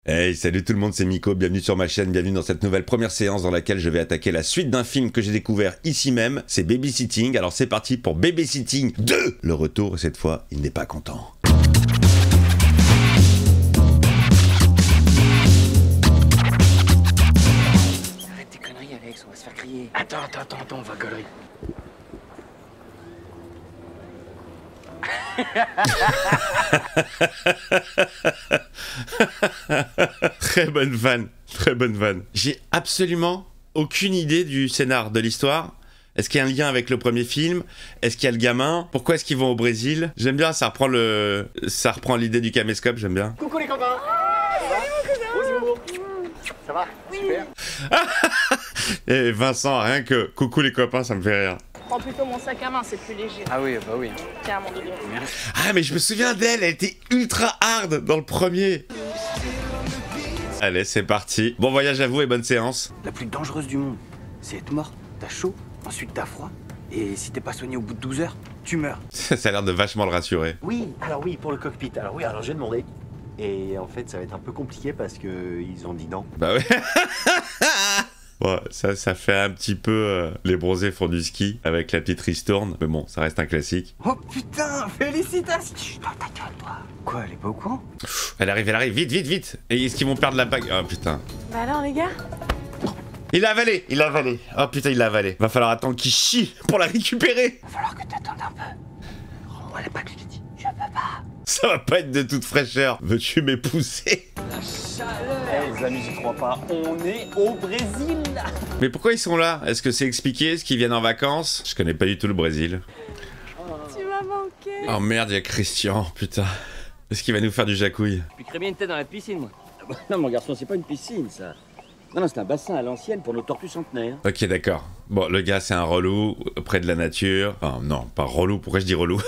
Hey, salut tout le monde, c'est Miko, bienvenue sur ma chaîne, bienvenue dans cette nouvelle première séance dans laquelle je vais attaquer la suite d'un film que j'ai découvert ici même, c'est Babysitting. Alors c'est parti pour Babysitting 2. Le retour, et cette fois, il n'est pas content. Arrête tes conneries Alex, on va se faire crier. Attends, on va gaulerie. Très bonne vanne. J'ai absolument aucune idée du scénar, de l'histoire. Est-ce qu'il y a un lien avec le premier film? Est-ce qu'il y a le gamin? Pourquoi est-ce qu'ils vont au Brésil? J'aime bien, ça reprend l'idée du caméscope, j'aime bien. Coucou les copains. Salut mon cousin. Ça va? Oui. Super. Et Vincent, rien que coucou les copains, ça me fait rire. Prends plutôt mon sac à main, c'est plus léger. Ah oui, bah oui. Tiens, mon doudou. Merci. Ah mais je me souviens d'elle, elle était ultra hard dans le premier. Allez, c'est parti. Bon voyage à vous et bonne séance. La plus dangereuse du monde, c'est être mort. T'as chaud, ensuite t'as froid. Et si t'es pas soigné au bout de 12 heures, tu meurs. Ça a l'air de vachement le rassurer. Oui, alors oui, pour le cockpit. Alors j'ai demandé. Et en fait, ça va être un peu compliqué parce que ils ont dit non. Bah ouais. Bon, ça fait un petit peu les bronzés font du ski avec la petite ristourne, mais bon, ça reste un classique. Oh putain, félicitations. Chut, ta gueule, toi. Quoi, elle est pas au courant? Elle arrive, vite. Et est-ce qu'ils vont perdre la bague? Oh putain. Bah alors les gars? Il l'a avalé. Oh putain, il l'a avalé. Va falloir attendre qu'il chie pour la récupérer. Va falloir que t'attendes un peu. Rends-moi la bague, je t'ai dit. Je peux pas. Ça va pas être de toute fraîcheur. Veux-tu m'épouser? Les amis, j'y crois pas. On est au Brésil. Mais pourquoi ils sont là? Est-ce que c'est expliqué? Est-ce qu'ils viennent en vacances? Je connais pas du tout le Brésil. Tu m'as manqué. Oh merde, il y a Christian, putain. Est-ce qu'il va nous faire du jacouille? Je piquerais bien une tête dans la piscine, moi. Non, mon garçon, c'est pas une piscine, ça. Non, c'est un bassin à l'ancienne pour nos tortues centenaires. Ok, d'accord. Bon, le gars, c'est un relou, près de la nature. Oh non, pas relou, pourquoi je dis relou?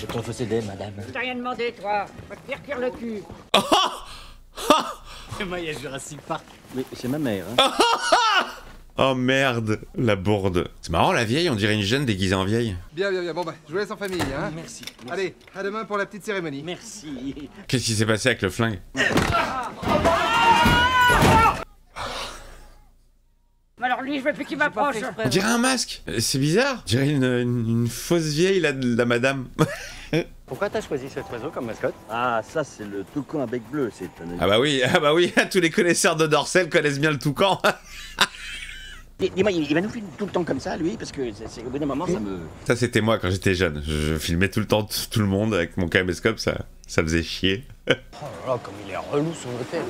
Je peux vous aider, madame. Je t'ai rien demandé, toi. Va te faire cuire le cul. Maya Jurassic Park. Mais c'est ma mère, hein. Oh merde, la bourde. C'est marrant, la vieille, on dirait une jeune déguisée en vieille. Bien. Bon bah, je vous laisse en famille, hein. Merci. Allez, à demain pour la petite cérémonie. Merci. Qu'est-ce qui s'est passé avec le flingue? Alors lui, je veux plus qu'il m'approche. On dirait un masque. C'est bizarre. On dirait une fausse vieille, la madame. Pourquoi t'as choisi cet oiseau comme mascotte? Ah, ça, c'est le toucan à bec bleu, c'est un... Ah bah oui, tous les connaisseurs de Dorsel connaissent bien le toucan. Dis-moi, il va nous filmer tout le temps comme ça, lui, parce que c'est au bout d'un moment, ça me... Ça, c'était moi quand j'étais jeune. Je filmais tout le temps tout le monde avec mon caméscope, ça faisait chier. Oh là là, comme il est relou son hôtel.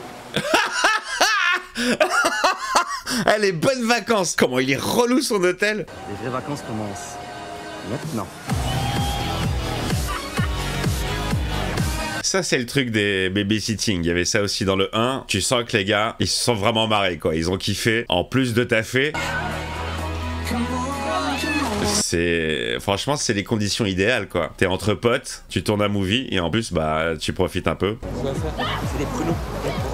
Allez, bonnes vacances. Comment il est relou son hôtel. Les vraies vacances commencent maintenant. Ça, c'est le truc des babysitting. Il y avait ça aussi dans le 1. Tu sens que les gars, ils se sont vraiment marrés, quoi. Ils ont kiffé. En plus de taffer. Franchement, c'est les conditions idéales, quoi. T'es entre potes, tu tournes un movie, et en plus, bah, tu profites un peu. C'est des pruneaux.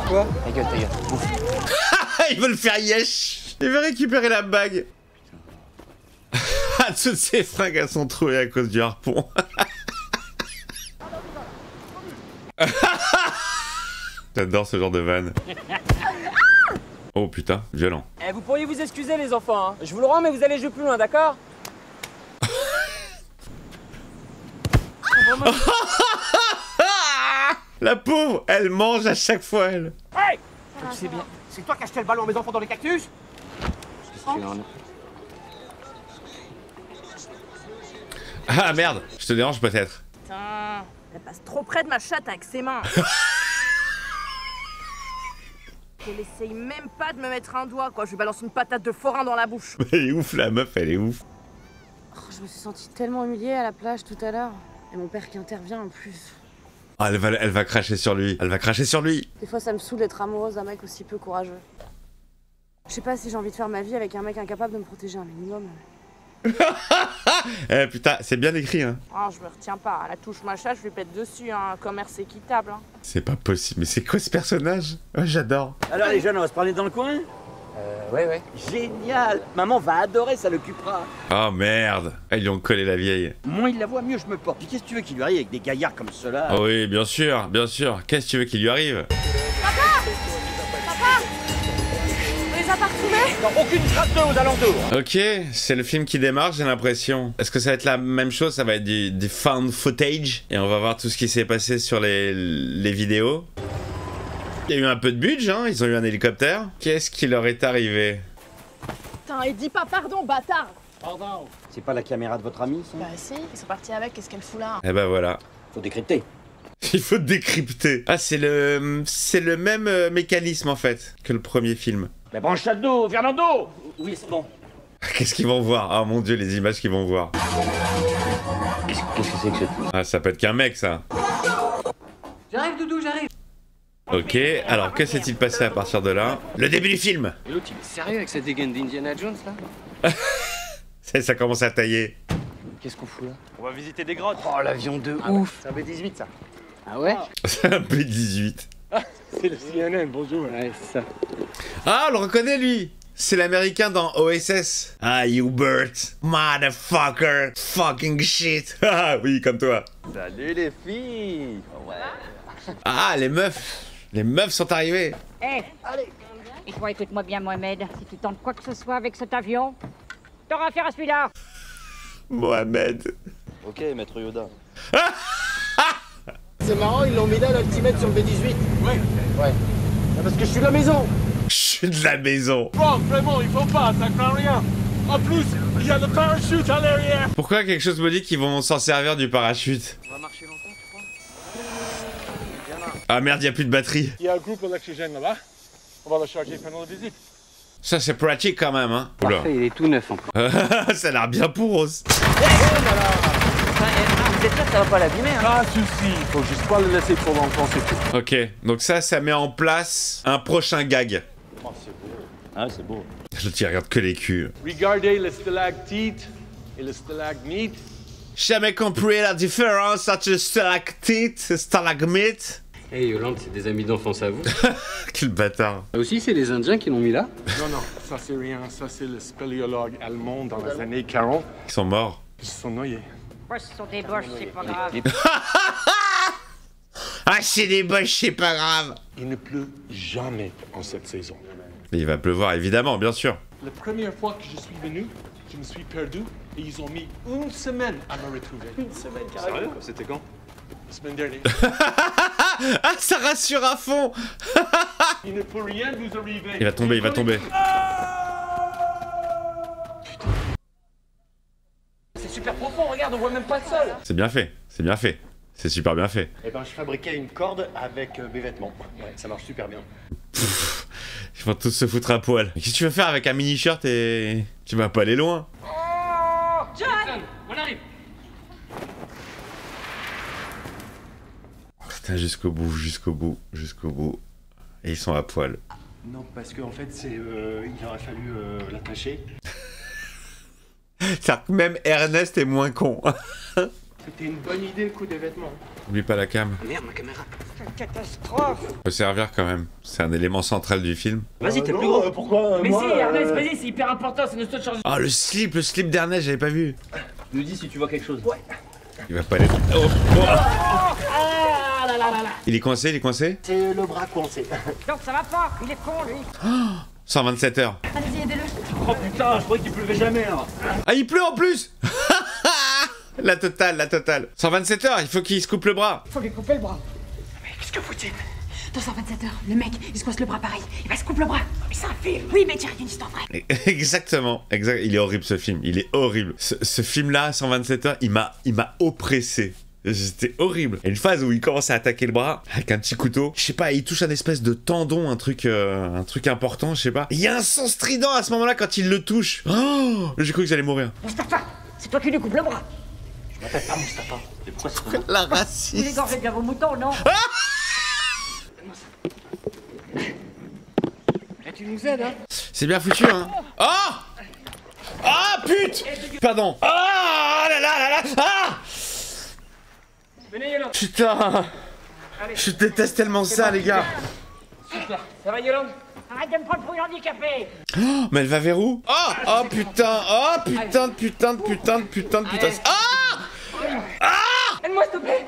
Quoi? Ta gueule. Bouffe. Il veut le faire yesh. Il veut récupérer la bague. Toutes ses fringues, elles sont trouées à cause du harpon. J'adore ce genre de vanne. Oh putain, violent. Eh, vous pourriez vous excuser les enfants, hein. Je vous le rends mais vous allez jouer plus loin, d'accord? La pauvre, elle mange à chaque fois, elle. Hey! Tu sais bien. C'est toi qui as jeté le ballon à mes enfants dans les cactus? Ah merde, je te dérange peut-être. Putain, elle passe trop près de ma chatte avec ses mains. Elle essaye même pas de me mettre un doigt, quoi. Je lui balance une patate de forain dans la bouche. Elle est ouf, la meuf, elle est ouf. Oh, je me suis sentie tellement humiliée à la plage tout à l'heure. Et mon père qui intervient en plus. Ah, elle va cracher sur lui. Elle va cracher sur lui. Des fois, ça me saoule d'être amoureuse d'un mec aussi peu courageux. Je sais pas si j'ai envie de faire ma vie avec un mec incapable de me protéger un minimum. Eh putain, c'est bien écrit, hein. Oh, je me retiens pas. À la touche machin, je lui pète dessus, hein. Un commerce équitable, hein. C'est pas possible. Mais c'est quoi ce personnage? Oh, j'adore. Alors les jeunes, on va se parler dans le coin? Ouais. Génial. Maman va adorer, ça l'occupera. Oh merde. Ah, ils lui ont collé la vieille. Moins il la voit, mieux je me porte. Puis qu'est-ce que tu veux qu'il lui arrive avec des gaillards comme ceux-là? Oh oui, bien sûr, bien sûr. Qu'est-ce que tu veux qu'il lui arrive? On les a pas retrouvés? Non, aucune trace d'eux aux alentours. Ok, c'est le film qui démarre, j'ai l'impression. Est-ce que ça va être la même chose? Ça va être du found footage et on va voir tout ce qui s'est passé sur les vidéos. Il y a eu un peu de budget, hein, ils ont eu un hélicoptère. Qu'est-ce qui leur est arrivé? Putain, et dis pas pardon, bâtard! Pardon. C'est pas la caméra de votre ami, ça? Bah si, ils sont partis avec, qu'est-ce qu'elle fout là? Eh ben voilà. Faut décrypter. Il faut décrypter. Ah, c'est le même mécanisme en fait que le premier film. Mais branche ça de dos, Fernando! Oui, c'est bon. Qu'est-ce qu'ils vont voir? Ah mon dieu, les images qu'ils vont voir. Qu'est-ce que c'est que ce truc? Ah, ça peut être qu'un mec, ça. J'arrive, Doudou, j'arrive. Ok, alors que s'est-il passé à partir de là? Le début du film. Et l'autre, il est sérieux avec cette dégaine d'Indiana Jones, là? Ça commence à tailler. Qu'est-ce qu'on fout là? On va visiter des grottes. Oh, l'avion de ouf. C'est un B-18 ça. Ah ouais? C'est un P18. C'est le CNN, bonjour. Ouais, c'est ça. Ah, on le reconnaît lui. C'est l'américain dans OSS. Ah, Hubert. Motherfucker. Fucking shit. Ah oui, comme toi. Salut les filles. Ouais. Ah, les meufs. Les meufs sont arrivées. Hé, et toi, écoute-moi bien, Mohamed. Si tu tentes quoi que ce soit avec cet avion, t'auras affaire à celui-là. Mohamed. Ok, maître Yoda. C'est marrant, ils l'ont mis là, l'ultimate sur le B18. Ouais. Parce que je suis de la maison. Je suis de la maison. Bon, vraiment, il faut pas, ça craint rien. En plus, il y a le parachute à l'arrière. Pourquoi quelque chose me dit qu'ils vont s'en servir du parachute? On va marcher longtemps, tu crois? Ah merde, y a plus de batterie. Il y a un groupe électrogène là-bas. On va le charger pendant la visite. Ça c'est pratique quand même, hein. Oula. Parfait, il est tout neuf en plus. Ça a l'air bien pour os. Vous êtes sûr que ça va pas l'abîmer, hein? Pas de soucis, faut juste pas le laisser trop longtemps, c'est tout. Ok, donc ça met en place un prochain gag. Oh, c'est beau. Ah, c'est beau. Je t'y regarde que les culs. Regardez le stalactite et le stalagmite. Jamais compris la différence entre stalactite et stalagmite. Hey Yolande, c'est des amis d'enfance à vous? Quel bâtard. Ça aussi, c'est les Indiens qui l'ont mis là? Non, ça c'est rien, ça c'est le spéléologue allemand dans les années 40. Ils sont morts. Ils se sont noyés. Ouais, ce sont des boches, c'est pas grave. Ah, c'est des boches, c'est pas grave. Il ne pleut jamais en cette saison. Mais il va pleuvoir, évidemment, bien sûr. La première fois que je suis venu, je me suis perdu et ils ont mis une semaine à me retrouver. Une semaine carrément. Sérieux? C'était quand? La semaine dernière. Ah, ça rassure à fond. Il ne peut rien vous arriver. Il va tomber, il va tomber. C'est super profond, regarde, on voit même pas le sol. C'est bien fait, c'est bien fait. C'est super bien fait. Eh ben, je fabriquais une corde avec mes vêtements. Ouais, ça marche super bien. Ils vont tous se foutre à poil. Mais qu'est-ce que tu veux faire avec un mini-shirt et... Tu vas pas aller loin. John! On arrive! Putain, jusqu'au bout, jusqu'au bout, jusqu'au bout. Et ils sont à poil. Non, parce qu'en fait, il aurait fallu l'attacher. C'est-à-dire que même Ernest est moins con. C'était une bonne idée le coup des vêtements. Oublie pas la cam. Merde, ma caméra. Quelle catastrophe! Peut servir quand même. C'est un élément central du film. Vas-y, t'es le plus gros. Pourquoi Mais si, Ernest, vas-y, c'est hyper important, c'est notre seule chance. Ah, le slip d'Ernest, j'avais pas vu. Nous dis si tu vois quelque chose. Ouais. Il va pas aller... Oh, oh. Ah là là là là! Il est coincé, il est coincé. C'est le bras coincé. Donc ça va pas, il est con lui! 127 heures. Allez-y, aidez-le. Oh putain, je croyais qu'il pleuvait jamais hein. Ah, il pleut en plus. La totale, la totale. 127 heures, il faut qu'il se coupe le bras. Faut lui couper le bras. Mais qu'est-ce que vous dites? Dans 127 heures, le mec, il se coince le bras pareil. Il va se couper le bras. Mais c'est un film. Oui, mais tiré d'une histoire vraie. Exactement, exact. Il est horrible ce film, il est horrible. Ce film-là, 127 heures, il m'a oppressé. C'était horrible. Et une phase où il commence à attaquer le bras avec un petit couteau. Je sais pas, il touche un espèce de tendon, un truc important, je sais pas. Il y a un son strident à ce moment-là quand il le touche. Oh, j'ai cru que j'allais mourir. Mustapha, c'est toi qui lui coupes le bras. Je m'appelle pas Mustapha. Et pourquoi c'est toi? La Vous raciste. égorgez bien vos moutons, non? Et tu nous aides, hein? C'est bien foutu, hein. Oh. Ah, pute. Pardon. Ah, là là là là. Ah. Venez, Yolande. Putain. Je déteste tellement ça, les gars. Super. Ça va, Yolande? Arrête de me prendre pour une handicapée. Oh, mais elle va vers où? Oh putain. Oh putain de putain de putain de putain de putain. Ah! Ah! Aide-moi, s'il te plaît.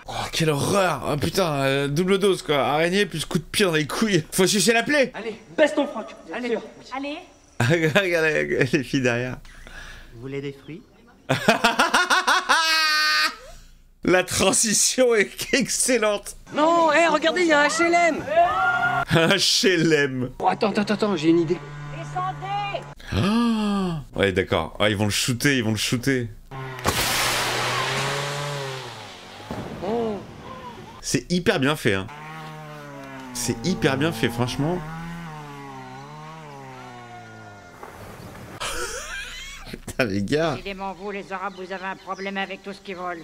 Oh, quelle horreur! Oh putain, double dose quoi. Araignée plus coup de pied dans les couilles. Faut sucer la plaie! Allez, baisse ton froc. Allez. Allez. Regardez les filles derrière. Vous voulez des fruits? La transition est excellente! Non, regardez, il y a un HLM. Un HLM! Oh, attends, j'ai une idée. Descendez. Oh ouais, d'accord. Oh, ils vont le shooter. C'est hyper bien fait, hein. C'est hyper bien fait, franchement. Putain, les gars. Décidément, vous, les Arabes, vous avez un problème avec tout ce qui vole.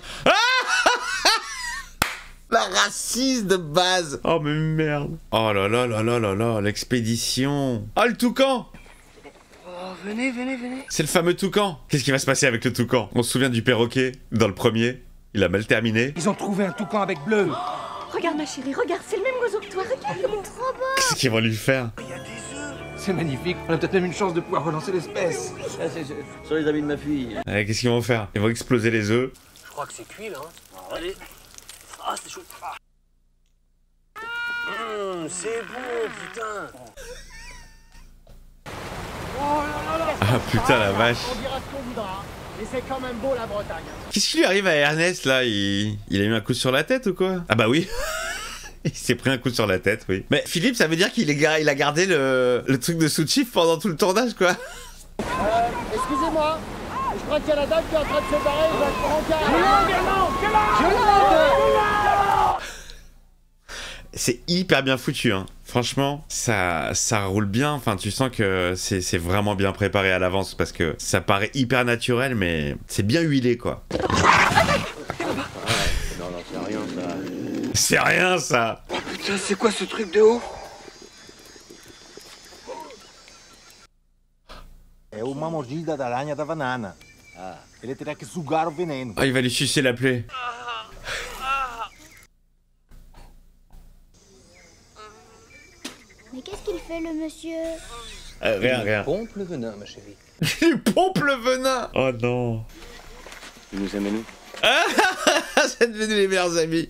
La raciste de base. Oh, mais merde. Oh là là là là là là, l'expédition. Oh, le toucan. Oh, venez. C'est le fameux toucan. Qu'est-ce qui va se passer avec le toucan? On se souvient du perroquet dans le premier. Il a mal terminé. Ils ont trouvé un toucan avec bleu. Regarde, ma chérie, regarde, c'est le même oiseau que toi. Regarde, il est trop beau. Qu'est-ce qu'ils vont lui faire? C'est magnifique. On a peut-être même une chance de pouvoir relancer l'espèce. Sur les amis de ma fille. Qu'est-ce qu'ils vont faire? Ils vont exploser les œufs. Je crois que c'est cuit là. Allez. Ah, c'est chaud. C'est bon, putain. Ah putain, la vache. On dira ce qu'on voudra. Mais c'est quand même beau la Bretagne. Qu'est-ce qui lui arrive à Ernest là? Il a eu un coup sur la tête ou quoi? Ah bah oui. Il s'est pris un coup sur la tête, oui. Mais Philippe, ça veut dire qu'il a gardé le truc de sous-chief pendant tout le tournage, quoi. Excusez-moi. Je crois qu'il y a la dame qui est en train de se barrer. Il va se prendre. C'est hyper bien foutu, hein. Franchement, ça roule bien. Enfin, tu sens que c'est vraiment bien préparé à l'avance parce que ça paraît hyper naturel, mais c'est bien huilé, quoi. Non, c'est rien ça. C'est rien, ça. Oh putain, c'est quoi ce truc de haut? È una mordida d'araña da banana. Ele terá que sugar o veneno. Ah, il va lui sucer la plaie. Mais qu'est-ce qu'il fait, le monsieur? Rien. Il pompe le venin, ma chérie. Il pompe le venin. Oh non. Il nous aime nous. C'est devenu les meilleurs amis.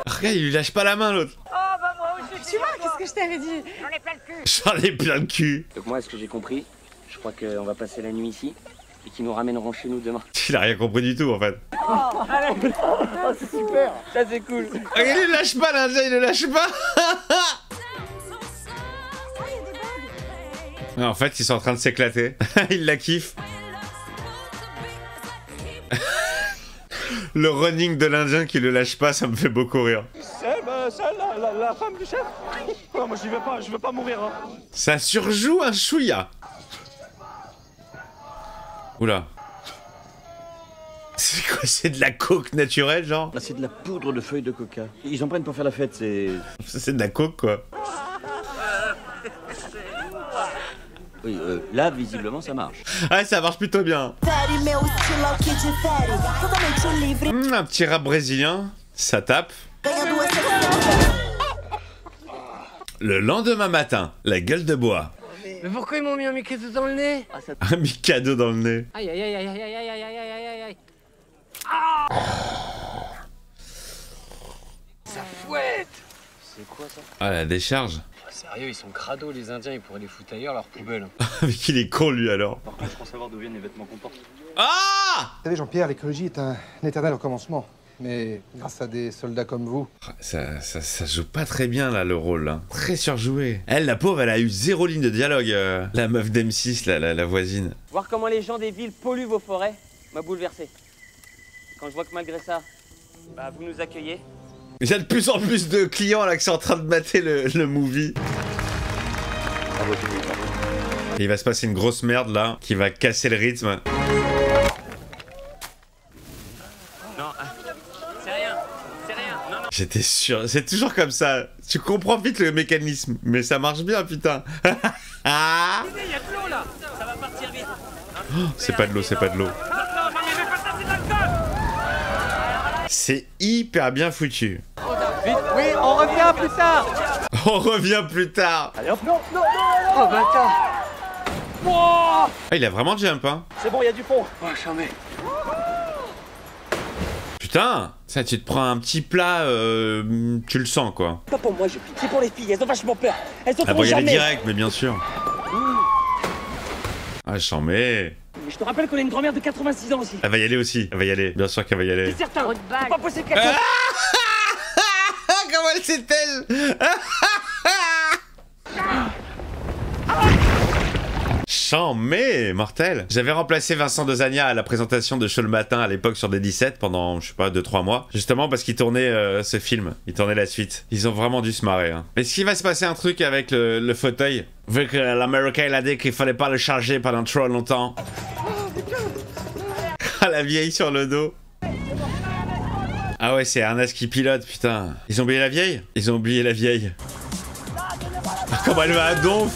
Regarde, il lui lâche pas la main, l'autre. Oh, bah moi aussi. Tu vois, qu'est-ce que je t'avais dit? J'en ai plein le cul. J'en ai plein le cul. Donc moi, ce que j'ai compris, je crois qu'on va passer la nuit ici et qu'ils nous ramèneront chez nous demain. Il a rien compris du tout, en fait. Oh, c'est super. Ça, c'est cool. Regarde, il le lâche pas, l'Indien, il le lâche pas. En fait, ils sont en train de s'éclater. Il la kiffe. Le running de l'Indien qui le lâche pas, ça me fait beaucoup rire. C'est la femme du chef. Non, moi je veux pas mourir. Hein. Ça surjoue un chouïa. Oula. C'est quoi? C'est de la coke naturelle, genre? Là, c'est de la poudre de feuilles de coca. Ils en prennent pour faire la fête, c'est... C'est de la coke, quoi. Oui, là, visiblement, ça marche. Ah, ça marche plutôt bien. Un petit rap brésilien, ça tape. Le lendemain matin, la gueule de bois. Mais pourquoi ils m'ont mis un Mikado dans le nez? Un Mikado dans le nez. Aïe, aïe, aïe, aïe, aïe, aïe, aïe, aïe, aïe, aïe, aïe. Ça fouette. C'est quoi ça? Ah, la décharge. Sérieux, ils sont crado les Indiens, ils pourraient les foutre ailleurs, leur poubelle. Mais qu'il est con, lui, alors. Par contre, je pense savoir d'où viennent les vêtements qu'on porte. Ah! Vous savez, Jean-Pierre, l'écologie est un éternel recommencement. Mais grâce à des soldats comme vous... Ça joue pas très bien, là, le rôle. Hein. Très surjoué. Elle, la pauvre, elle a eu 0 ligne de dialogue. La meuf d'M6, la voisine. Voir comment les gens des villes polluent vos forêts m'a bouleversé. Quand je vois que malgré ça, bah, vous nous accueillez. Il y a de plus en plus de clients, là, qui sont en train de mater le movie. Et il va se passer une grosse merde, là, qui va casser le rythme. J'étais sûr, c'est toujours comme ça. Tu comprends vite le mécanisme, mais ça marche bien, putain. Ah, oh, c'est pas de l'eau, c'est pas de l'eau. C'est hyper bien foutu. Vite, oui, on revient plus tard. On revient plus tard. Allez hop, non, non, non, non. Oh bâtard. Wow. Ah, il a vraiment jump, hein. C'est bon, il y a du pont. Oh, jamais. Putain, ça, tu te prends un petit plat, tu le sens, quoi. Pas pour moi, c'est pour les filles, elles ont vachement peur. Elles ont Ah bon, y aller jamais. direct, mais bien sûr. Ah, j'en mets. Je te rappelle qu'on a une grand-mère de 86 ans aussi. Elle va y aller aussi, elle va y aller. Bien sûr qu'elle va y aller. C'est certain, c'est pas possible qu'elle... Comment elle s'est-elle? Chambé, mortel. J'avais remplacé Vincent Dezania à la présentation de Show le matin à l'époque sur D17 pendant, je sais pas, 2-3 mois. Justement parce qu'ils tournaient ce film. Ils tournaient la suite. Ils ont vraiment dû se marrer. Hein. Mais est-ce qu'il va se passer un truc avec le fauteuil? Vu que l'Américain il a dit qu'il fallait pas le charger pendant trop longtemps. Ah, la vieille sur le dos. Ah ouais, c'est Ernest qui pilote, putain. Ils ont oublié la vieille? Ils ont oublié la vieille. Ah, comment elle va à donf?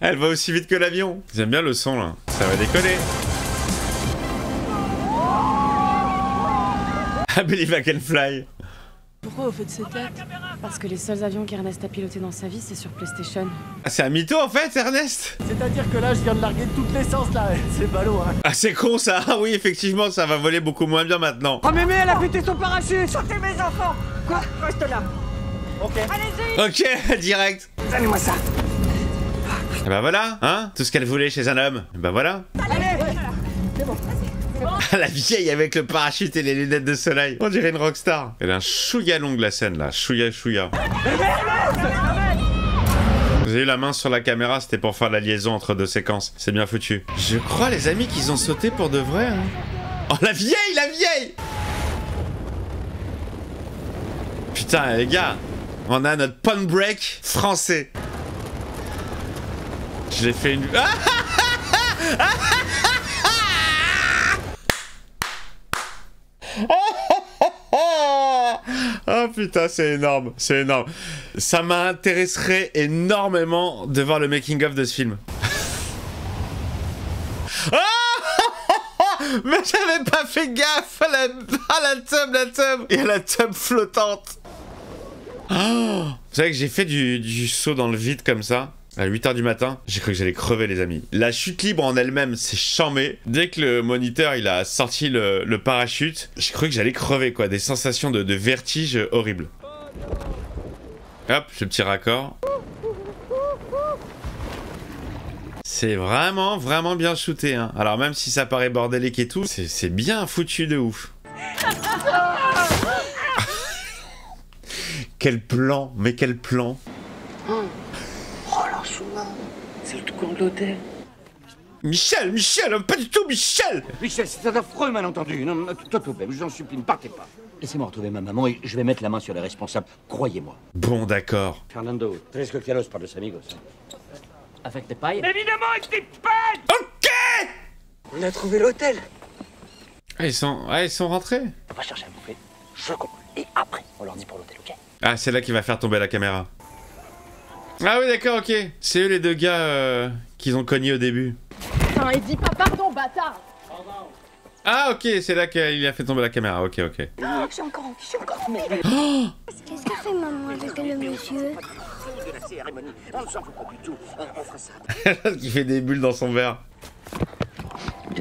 Elle va aussi vite que l'avion. J'aime bien le son là. Ça va décoller. I believe I can fly. Pourquoi vous faites ces têtes? Parce que les seuls avions qu'Ernest a pilotés dans sa vie, c'est sur PlayStation. Ah, c'est un mytho en fait, Ernest? C'est-à-dire que là, je viens de larguer toute l'essence là. C'est ballot, hein. Ah, c'est con ça. Ah oui, effectivement, ça va voler beaucoup moins bien maintenant. Oh mémé, elle a pété son parachute. Sortez mes enfants. Quoi? Reste là. Ok. Allez-y. Ok, direct. Donnez-moi ça. Et bah voilà, hein. Tout ce qu'elle voulait chez un homme. Et bah voilà. Allez. C'est bon. Ah, la vieille avec le parachute et les lunettes de soleil. On dirait une rockstar. Elle a un chouïa longue la scène là. Chouïa. Vous avez eu la main sur la caméra, c'était pour faire la liaison entre deux séquences. C'est bien foutu. Je crois, les amis, qu'ils ont sauté pour de vrai. Hein. Oh, la vieille! Putain, les gars, on a notre pun break français. Je l'ai fait une... Oh putain, c'est énorme, c'est énorme. Ça m'intéresserait énormément de voir le making-of de ce film. Mais j'avais pas fait gaffe à la tub et à la tub flottante. Oh, vous savez que j'ai fait du saut dans le vide comme ça à 8h du matin, j'ai cru que j'allais crever les amis. La chute libre en elle-même, c'est chambé. Dès que le moniteur il a sorti le parachute, j'ai cru que j'allais crever quoi, des sensations de vertige horribles. Hop, ce petit raccord. C'est vraiment bien shooté hein. Alors même si ça paraît bordélique et tout, c'est bien foutu de ouf. Quel plan, mais quel plan. C'est le tout compte de l'hôtel. Michel, pas du tout Michel. Michel, c'est un affreux malentendu. Non, toi tout de même, je vous en supplie, ne partez pas. Laissez-moi retrouver ma maman et je vais mettre la main sur les responsables, croyez-moi. Bon, d'accord. Fernando, tres coqueros par los amigos. Avec des pailles? Évidemment, avec des pailles. Ok. On a trouvé l'hôtel. Ah, ils sont rentrés. On va chercher à bouffer, je comprends. Et après, on leur dit pour l'hôtel, ok? Ah, c'est là qui va faire tomber la caméra. Ah oui, d'accord, ok. C'est eux les deux gars qu'ils ont cogné au début. Putain, et dis pas pardon, bâtard. Ah, ok, c'est là qu'il a fait tomber la caméra. Ok. Oh, j'ai encore envie. Oh. Qu'est-ce que fait maman avec le monsieur? De la cérémonie, on ne s'en fout pas du tout. On fera ça. Qui fait des bulles dans son verre.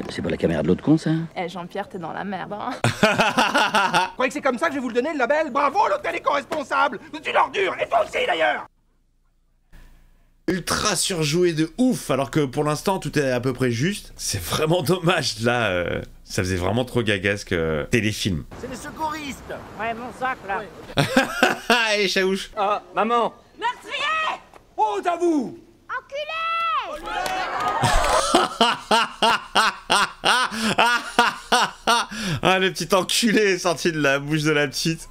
C'est pas la caméra de l'autre con, ça? Eh, Jean-Pierre, t'es dans la merde, hein. Vous croyez que c'est comme ça que je vais vous le donner, le label? Bravo, l'hôtel éco-responsable. C'est une ordure. Et toi aussi, d'ailleurs. Ultra surjoué de ouf, alors que pour l'instant tout est à peu près juste. C'est vraiment dommage, là, ça faisait vraiment trop gagasque téléfilm. C'est les secouristes. Ouais, mon sac, là. Allez, chaouche. Ah, maman. Meurtrier. Oh, à vous. Enculé. Ah, le petit enculé est sorti de la bouche de la petite.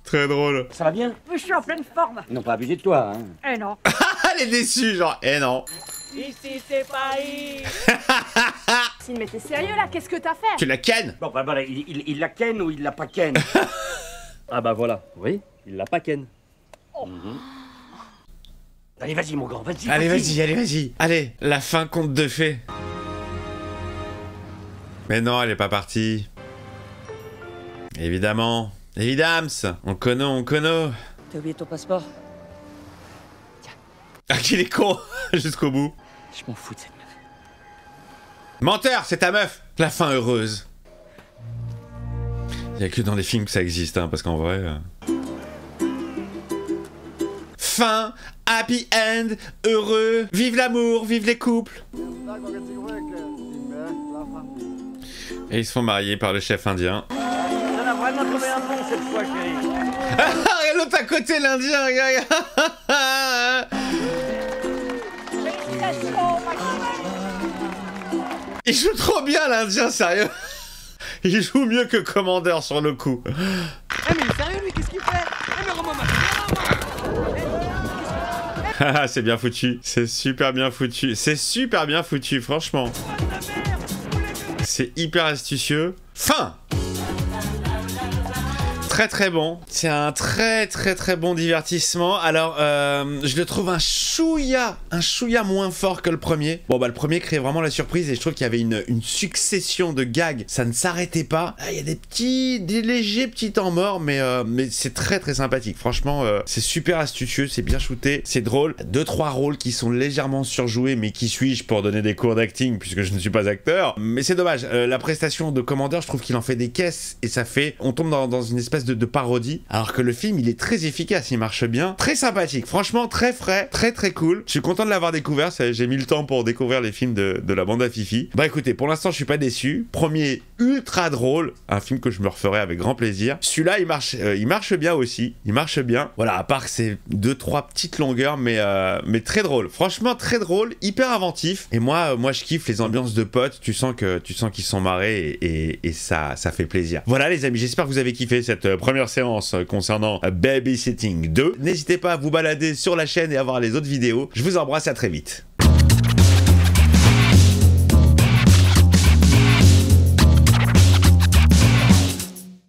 Très drôle. Ça va bien? Je suis en pleine forme. Ils n'ont pas abusé de toi, hein? Eh non. Elle est déçue, genre, eh non. Ici, c'est Paris. Mais t'es sérieux là? Qu'est-ce que t'as fait? Tu la kennes? Bon, bah voilà, il la ken ou il l'a pas ken? Ah bah voilà, oui, il l'a pas ken. Allez, vas-y, mon grand, vas-y. Allez, vas-y. Allez, la fin conte de fées. Mais non, elle est pas partie. Évidemment, Évidemment, on connaît. T'as oublié ton passeport? Ah, qu'il est con jusqu'au bout. Je m'en fous de cette meuf. Menteur, c'est ta meuf. La fin heureuse. Il y a que dans les films que ça existe, hein, parce qu'en vrai... Fin, happy end, heureux, vive l'amour, vive les couples. Et ils se font marier par le chef indien. On a vraiment trouvé un pont cette fois, chérie. Regarde l'autre à côté, l'indien, regarde. Il joue trop bien, l'indien, sérieux. Il joue mieux que Commander sur le coup. Ah mais sérieux lui, qu'est-ce qu'il fait? Ah, c'est bien foutu. C'est super bien foutu. C'est super bien foutu, franchement. C'est hyper astucieux. Fin. Très bon. C'est un très bon divertissement. Alors, je le trouve un chouïa moins fort que le premier. Bon, bah, le premier crée vraiment la surprise et je trouve qu'il y avait une succession de gags. Ça ne s'arrêtait pas. Il y a des légers petits temps morts, mais c'est très sympathique. Franchement, c'est super astucieux, c'est bien shooté, c'est drôle. 2-3 rôles qui sont légèrement surjoués, mais qui suis-je pour donner des cours d'acting puisque je ne suis pas acteur. Mais c'est dommage. La prestation de Commander, je trouve qu'il en fait des caisses et ça fait... On tombe dans une espèce de parodie, alors que le film il est très efficace, il marche bien, très sympathique, franchement très frais, très cool. Je suis content de l'avoir découvert, j'ai mis le temps pour découvrir les films de la bande à Fifi. Bah écoutez, pour l'instant je suis pas déçu. Premier ultra drôle, un film que je me referai avec grand plaisir. Celui-là il marche bien aussi, il marche bien. Voilà, à part ces 2-3 petites longueurs, mais très drôle. Franchement très drôle, hyper inventif. Et moi je kiffe les ambiances de potes. Tu sens qu'ils sont marrés et ça fait plaisir. Voilà les amis, j'espère que vous avez kiffé cette première séance concernant Babysitting 2. N'hésitez pas à vous balader sur la chaîne et à voir les autres vidéos. Je vous embrasse, à très vite.